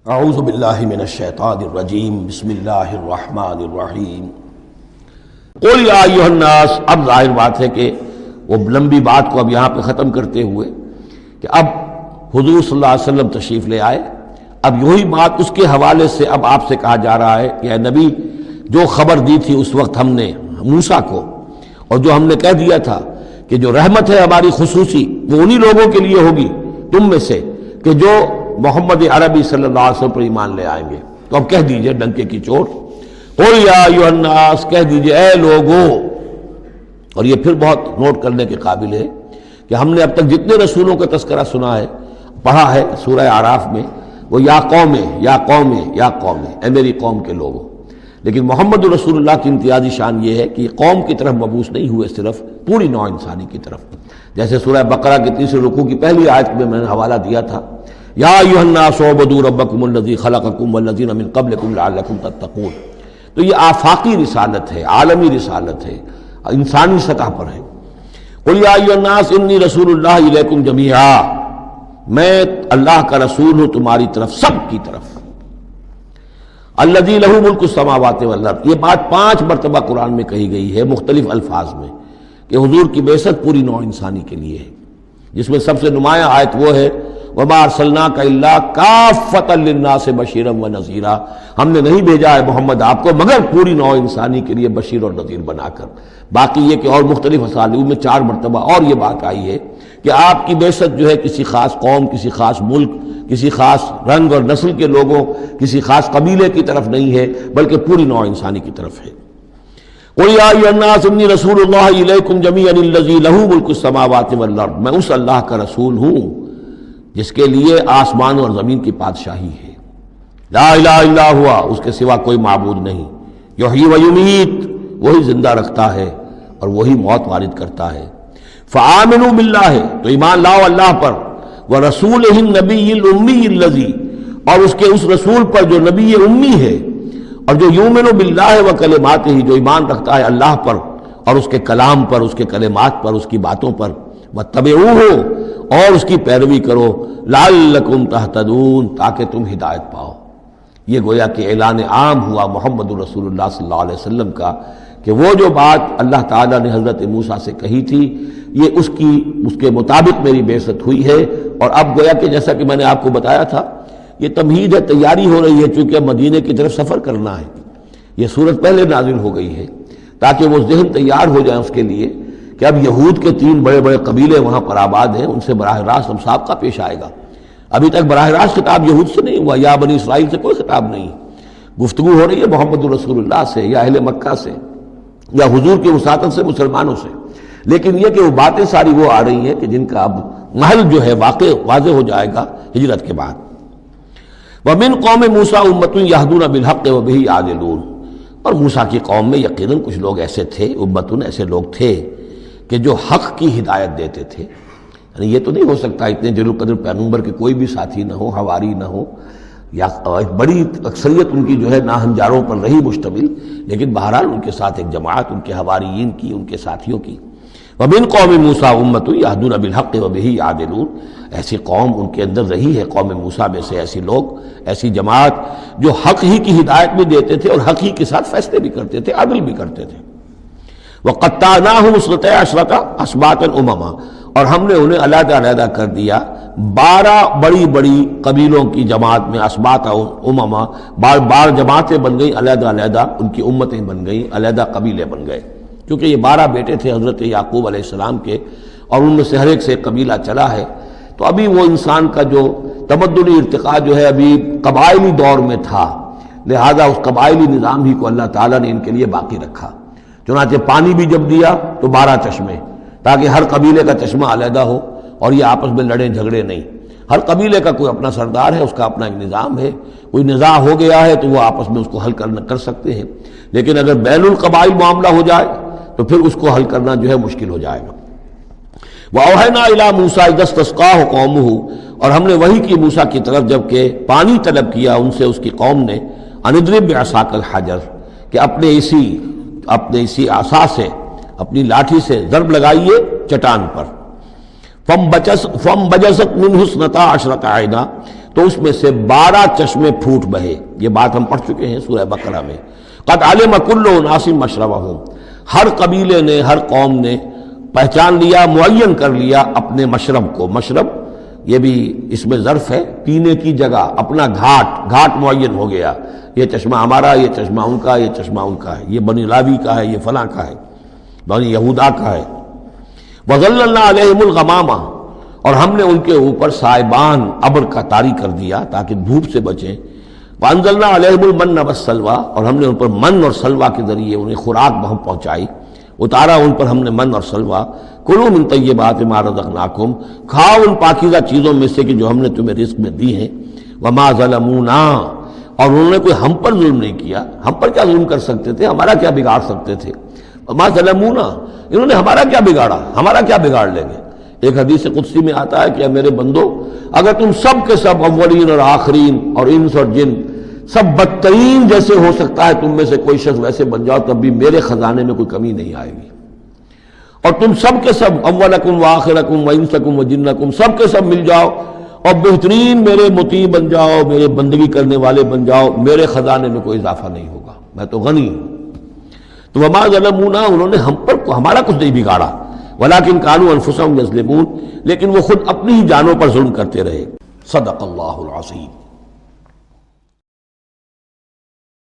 اعوذ باللہ من الشیطان الرجیم بسم اللہ الرحمن الرحیم قل یا ایھا الناس۔ اب ظاہر بات ہے کہ وہ لمبی بات کو اب یہاں پہ ختم کرتے ہوئے کہ اب حضور صلی اللہ علیہ وسلم تشریف لے آئے، اب یہی بات اس کے حوالے سے اب آپ سے کہا جا رہا ہے کہ اے نبی، جو خبر دی تھی اس وقت ہم نے موسیٰ کو، اور جو ہم نے کہہ دیا تھا کہ جو رحمت ہے ہماری خصوصی وہ انہی لوگوں کے لیے ہوگی تم میں سے کہ جو محمد عربی صلی اللہ علیہ وسلم پر ایمان لے آئیں گے، تو اب کہہ دیجئے ڈنکے کی چوٹ، قل یا ایھا الناس، کہہ دیجئے اے لوگوں۔ اور یہ پھر بہت نوٹ کرنے کے قابل ہے کہ ہم نے اب تک جتنے رسولوں کا تذکرہ سنا ہے، پڑھا ہے سورہ اعراف میں، وہ یا قوم یا قوم یا قوم، اے میری قوم کے لوگوں۔ لیکن محمد رسول اللہ کی امتیازی شان یہ ہے کہ یہ قوم کی طرف مبعوث نہیں ہوئے، صرف پوری نوع انسانی کی طرف، جیسے سورہ بقرہ کے تیسرے رکوع کی پہلی آیت میں نے حوالہ دیا تھا، یا ایھا الناس اعبدوا ربکم الذی خلقکم والذین من قبلکم لعلکم تتقون۔ تو یہ آفاقی رسالت ہے، عالمی رسالت ہے، انسانی سطح پر ہے۔ قل یا ایھا الناس انی رسول اللہ الیکم جمیعا، میں اللہ کا رسول ہوں تمہاری طرف، سب کی طرف۔ الذی لہ ملک السماوات والارض، یہ بات 5 مرتبہ قرآن میں کہی گئی ہے مختلف الفاظ میں کہ حضور کی بعثت پوری نوع انسانی کے لیے ہے، جس میں سب سے نمایاں آیت وہ ہے وَمَا أَرْسَلْنَاكَ إِلَّا كَافَّةً لِلنَّاسِ بَشِيرًا وَنَذِيرًا، ہم نے نہیں بھیجا ہے محمد آپ کو مگر پوری نوع انسانی کے لیے بشیر اور نذیر بنا کر۔ باقی یہ کہ اور مختلف اسالیب میں 4 مرتبہ اور یہ بات آئی ہے کہ آپ کی بعثت جو ہے کسی خاص قوم، کسی خاص ملک، کسی خاص رنگ اور نسل کے لوگوں، کسی خاص قبیلے کی طرف نہیں ہے، بلکہ پوری نوع انسانی کی طرف ہے۔ قل یا ایھا الناس انی رسول اللہ الیکم جمیعا الذی لہ ملک السماوات والارض، میں اس اللہ کا رسول ہوں جس کے لیے آسمان اور زمین کی بادشاہی ہے، لا الہ الا ہوا، اس کے سوا کوئی معبود نہیں، یحیی و یمیت، وہی زندہ رکھتا ہے اور وہی موت وارد کرتا ہے۔ فآمنوا باللہ، تو ایمان لاؤ اللہ پر، ورسولہ النبی الامی الذی، اور اس کے اس رسول پر جو نبی امی ہے، اور جو یؤمن باللہ وکلماتہ، جو ایمان رکھتا ہے اللہ پر اور اس کے کلام پر، اس کے کلمات پر، اس کی باتوں پر، واتبعوہ، اور اس کی پیروی کرو، لعلکم تہتدون، تاکہ تم ہدایت پاؤ۔ یہ گویا کہ اعلان عام ہوا محمد رسول اللہ صلی اللہ علیہ وسلم کا کہ وہ جو بات اللہ تعالیٰ نے حضرت موسیٰ سے کہی تھی، یہ اس کے مطابق میری بعثت ہوئی ہے۔ اور اب گویا کہ جیسا کہ میں نے آپ کو بتایا تھا، یہ تمہید ہے، تیاری ہو رہی ہے، چونکہ مدینے کی طرف سفر کرنا ہے، یہ صورت پہلے نازل ہو گئی ہے تاکہ وہ ذہن تیار ہو جائے اس کے لیے کہ اب یہود کے 3 بڑے بڑے قبیلے وہاں پر آباد ہیں، ان سے براہ راست اب سابقہ پیش آئے گا۔ ابھی تک براہ راست خطاب یہود سے نہیں ہوا، یا بنی اسرائیل سے کوئی خطاب نہیں، گفتگو ہو رہی ہے محمد رسول اللہ سے یا اہل مکہ سے یا حضور کی وساطت سے مسلمانوں سے۔ لیکن یہ کہ وہ باتیں ساری وہ آ رہی ہیں کہ جن کا اب محل جو ہے واضح ہو جائے گا ہجرت کے بعد۔ وَمِن قوم موسیٰ أُمَّةٌ يَهْدُونَ بِالْحَقِّ وَبِهِ يَعْدِلُونَ، اور موسیٰ کی قوم میں یقیناً کچھ لوگ ایسے تھے، امتن ایسے لوگ تھے کہ جو حق کی ہدایت دیتے تھے۔ یعنی یہ تو نہیں ہو سکتا اتنے جلیل القدر پیغمبر کے کوئی بھی ساتھی نہ ہو، حواری نہ ہو، یا بڑی اکثریت ان کی جو ہے ناہنجاروں پر رہی مشتمل، لیکن بہرحال ان کے ساتھ ایک جماعت ان کے حواریین کی، ان کے ساتھیوں کی۔ وَمِن قوم موسیٰ أُمَّةٌ يَهْدُونَ بِالْحَقِّ وَبِهِ يَعْدِلُونَ، ایسی قوم ان کے اندر رہی ہے، قوم موسیٰ میں سے ایسی لوگ، ایسی جماعت جو حق ہی کی ہدایت بھی دیتے تھے اور حق ہی کے ساتھ فیصلے بھی کرتے تھے، عدل بھی کرتے تھے۔ وَقَطَّعْنَاهُمْ اثْنَتَيْ عَشْرَةَ أَسْبَاطًا أُمَمًا، اور ہم نے انہیں علیحدہ علیحدہ کر دیا 12 بڑی بڑی قبیلوں کی جماعت میں، اسباط امما، بار جماعتیں بن گئیں، علیحدہ علیحدہ ان کی امتیں بن گئیں، علیحدہ قبیلے بن گئے، کیونکہ یہ 12 بیٹے تھے حضرت یعقوب علیہ السلام کے، اور ان میں سے ہر ایک سے ایک قبیلہ چلا ہے۔ تو ابھی وہ انسان کا جو تمدنی ارتقاء جو ہے ابھی قبائلی دور میں تھا، لہذا اس قبائلی نظام ہی کو اللہ تعالیٰ نے ان کے لیے باقی رکھا۔ چنانچہ پانی بھی جب دیا تو 12 چشمے، تاکہ ہر قبیلے کا چشمہ علیحدہ ہو اور یہ آپس میں لڑیں جھگڑے نہیں۔ ہر قبیلے کا کوئی اپنا سردار ہے، اس کا اپنا ایک نظام ہے، کوئی نزاع ہو گیا ہے تو وہ آپس میں اس کو حل کر سکتے ہیں، لیکن اگر بین القبائل معاملہ ہو جائے تو پھر اس کو حل کرنا جو ہے مشکل ہو جائے گا۔ وَأَوْحَيْنَا إِلَىٰ مُوسَىٰ إِذِ اسْتَسْقَاهُ قَوْمُهُ، اور ہم نے وحی کی موسیٰ کی طرف جب کہ پانی طلب کیا ان سے اس کی قوم نے، أَنِ اضْرِب بِعَصَاكَ الْحَجَرَ، کہ اپنے اسی عصا سے، اپنی لاٹھی سے ضرب لگائیے چٹان پر۔ فَانبَجَسَتْ مِنْهُ اثْنَتَا عَشْرَةَ عَيْنًا، تو اس میں سے 12 چشمے پھوٹ بہے. یہ بات ہم پڑھ چکے ہیں سورہ بقرہ میں. قد علم کل اناس مشربہم، ہر قبیلے نے، ہر قوم نے پہچان لیا، معین کر لیا اپنے مشرب کو. مشرب یہ بھی اس میں ظرف ہے، پینے کی جگہ، اپنا گھاٹ معین ہو گیا. یہ چشمہ ہمارا، یہ چشمہ ان کا، یہ چشمہ ان کا ہے، یہ بنی لاوی کا ہے، یہ فلاں کا ہے، بنی یہودا کا ہے. وَظَلَّلْنَا عَلَيْهِمُ الْغَمَامَ، اور ہم نے ان کے اوپر سائبان ابر کا طاری کر دیا تاکہ دھوپ سے بچیں. وَأَنزَلْنَا عَلَيْهِمُ الْمَنَّ وَالسَّلْوَىٰ، اور ہم نے ان پر من اور سلوہ کے ذریعے انہیں خوراک ہم پہنچائی، اتارا ان پر ہم نے من اور سلوہ. کلوا من طیبات ما رزقناکم، کھاؤ ان پاکیزہ چیزوں میں سے کہ جو ہم نے تمہیں رزق میں دی ہیں. وما ظلمونا، اور انہوں نے کوئی ہم پر ظلم نہیں کیا. ہم پر کیا ظلم کر سکتے تھے؟ ہمارا کیا بگاڑ سکتے تھے؟ وما ظلمونا، انہوں نے ہمارا کیا بگاڑا، ہمارا کیا بگاڑ لیں گے. ایک حدیث قدسی میں آتا ہے کہ میرے بندو، اگر تم سب کے سب اولین اور آخرین اور انس اور جن سب بدترین جیسے ہو سکتا ہے تم میں سے کوئی شخص ویسے بن جاؤ تب بھی میرے خزانے میں کوئی کمی نہیں آئے گی. اور تم سب کے سب اولکم و آخرکم و انسکم و جنکم سب کے سب مل جاؤ اور بہترین میرے مطیع بن جاؤ، میرے بندگی کرنے والے بن جاؤ، میرے خزانے میں کوئی اضافہ نہیں ہوگا، میں تو غنی ہوں. تو وما ظلمونا، انہوں نے ہم پر ہمارا کچھ نہیں بگاڑا. ولکن کانوا انفسہم یظلمون، لیکن وہ خود اپنی ہی جانوں پر ظلم کرتے رہے. صدق اللہ العظیم.